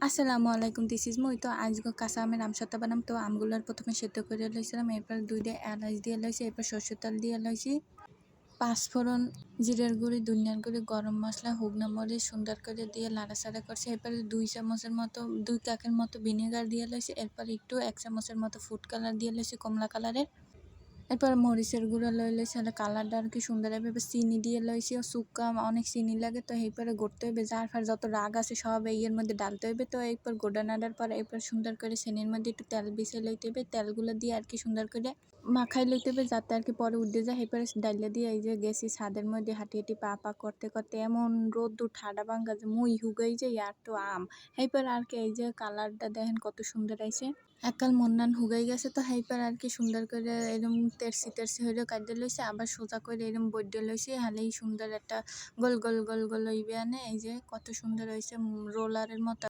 আসসালামু আলাইকুম, this is মই। তো আজ কাঁচা আমের আমসত্তা বানাম। তো আমগুলার প্রথমে সেদ্ধ করে লইছিলাম, এরপর দুইটা এলাচ দিয়ে লইছি, এরপর সরষের তেল দিয়ে লইছি, পাঁচফোড়ন, জিরার গুঁড়ি, ধনিয়ার গুঁড়ি, গরম মশলা, শুকনো মরিচ সুন্দর করে দিয়ে লাড়াচাড়া করছি। এরপরে 2 কাপের মতো ভিনেগার দিয়ে লইছি, এরপর একটু 1 চামচের মতো ফুড কালার দিয়ে লইছি, কমলা কালারের। এরপর মরিচের গুঁড়া লইছি, আর কালারটা আর কি সুন্দর হবে। এবার চিনি দিয়ে লইছি, ও শুক্কা অনেক চিনি লাগে, তো এরপরে গড়তে হবে। যার ফার যত রাগ আছে সব এর মধ্যে ডালতে হবে। তো এরপর গোডা নাড়ার পর এরপর সুন্দর করে চিনির মধ্যে একটু তেল বিছিয়ে লইতে হবে। তেলগুলো দিয়ে আর কি সুন্দর করে মাখাই লইতে হবে, যাতে আর কি পরে উঠে যায়। এরপরে ডাইলে দিয়ে এই যে গেছি ছাদের মধ্যে হাঁটি হাঁটি পা পা করতে করতে এমন রোদ্দুর ঠাডা ভাঙ্গা যে মুই হুগাই যে আর তো আম। এরপর আর কি এই যে কালারটা দেখেন কত সুন্দর আইছে। এককাল মন্নান হুগাই গেছে, তো হেইপার আর কি সুন্দর করে এরম তেরসি তেরসি হইলে কাটতে লইছে, আবার সোজা করে এরম বইডে লইছে, হালেই সুন্দর একটা গোল গোল গোল গোল হইবে আনে। এই যে কত সুন্দর হয়েছে, রোলারের মতো।